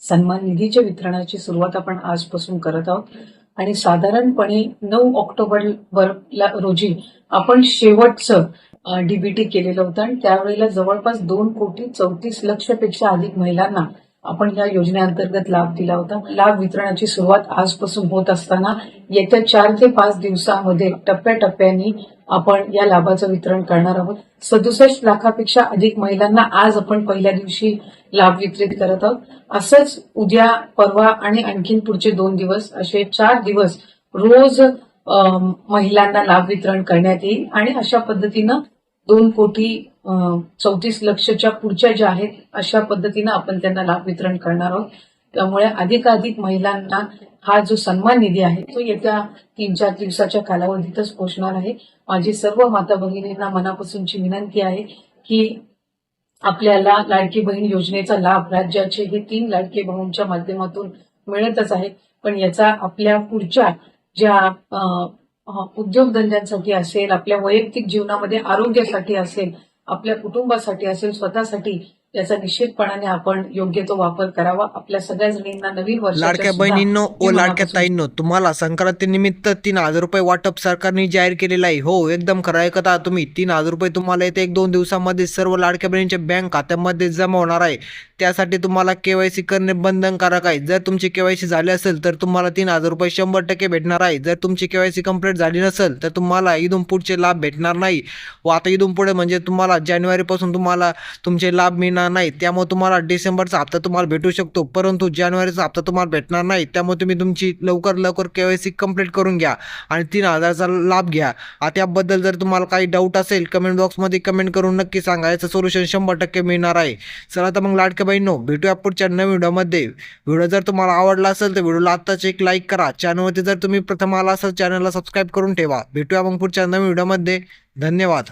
सन्मान निधीच्या वितरणाची सुरुवात आपण आजपासून करत आहोत आणि साधारणपणे 9 ऑक्टोबर रोजी आपण शेवटचं डीबीटी केलेलं होतं आणि त्यावेळेला जवळपास 2,34,00,000 पेक्षा अधिक महिलांना आपण या योजनेअंतर्गत लाभ दिला होता। लाभ वितरणाची सुरुवात आजपासून होत असताना येत्या 4 ते 5 दिवसांमध्ये टप्प्याटप्प्याने आपण या लाभाचं वितरण करणार आहोत। 67 लाखापेक्षा अधिक महिलांना आज आपण पहिल्या दिवशी लाभ वितरित करत आहोत। असंच उद्या, परवा आणि आणखीन पुढचे 2 दिवस असे 4 दिवस रोज महिलांना लाभ वितरण करण्यात येईल आणि अशा पद्धतीनं 2,34,00,000च्या पुढच्या ज्या आहेत अशा पद्धतीनं आपण त्यांना लाभ वितरण करणार आहोत। त्यामुळे अधिकाधिक महिलांना हा जो सन्मान निधी आहे तो येत्या 3-4 दिवसाच्या कालावधीतच पोहोचणार आहे। माझी सर्व माता भगिनींना मनापासूनची विनंती आहे की आपल्याला लाडकी बहीण योजनेचा लाभ राज्याचे हे 3 लाडके भाऊंच्या माध्यमातून मिळतच आहे, पण याचा आपल्या पुढच्या ज्या उद्योगधंद्यांसाठी असेल, आपल्या वैयक्तिक जीवनामध्ये आरोग्यासाठी असेल, आपल्या कुटुंबासाठी असेल, स्वतःसाठी याचा निश्चितपणाने आपण योग्य तो वापर करावा। आपल्या सगळ्या जणींना नवीन वर्षाच्या लाडक्या बहिणींनो व लाडक्या ताईंनो, तुम्हाला संक्रांतीनिमित्त 3,000 रुपये वाटप सरकारने जाहीर केलेलं आहे। हो, एकदम खरं ऐकता तुम्ही। 3,000 रुपये तुम्हाला येते 1-2 दिवसांमध्ये सर्व लाडक्या बहिणींच्या बँक खात्यामध्ये जमा होणार आहे। त्यासाठी तुम्हाला केवायसी करणे बंधनकारक आहे। जर तुमची केवायसी झाली असेल तर तुम्हाला 3,000 रुपये 100% भेटणार आहे। जर तुमची केवायसी कंप्लीट झाली नसेल तर तुम्हाला इथून पुढचे लाभ भेटणार नाही। व आता इथून पुढे म्हणजे तुम्हाला जानेवारीपासून तुम्हाला तुमचे लाभ मिळणार नाही। त्यामुळे तुम्हाला डिसेंबरचा हप्ता तुम्हाला भेटू शकतो, परंतु जानेवारीचा हप्ता तुम्हाला भेटणार नाही। त्यामुळे तुम्ही तुमची लवकर केवायसी कंप्लीट करून घ्या आणि 3,000चा लाभ घ्या। आता याबद्दल जर तुम्हाला काही डाऊट असेल कमेंट बॉक्समध्ये कमेंट करून नक्की सांगा, याचं सोल्युशन 100% मिळणार आहे। चला तर मग लाडक्या बहिणींनो, भेटूया पुढच्या नवीन व्हिडिओमध्ये। व्हिडिओ जर तुम्हाला आवडला असेल तर व्हिडिओला आत्ताच एक लाईक करा। चॅनलवरती जर तुम्ही प्रथम आला असाल चॅनलला सबस्क्राईब करून ठेवा। भेटूया मग पुढच्या नवीन व्हिडिओमध्ये। धन्यवाद।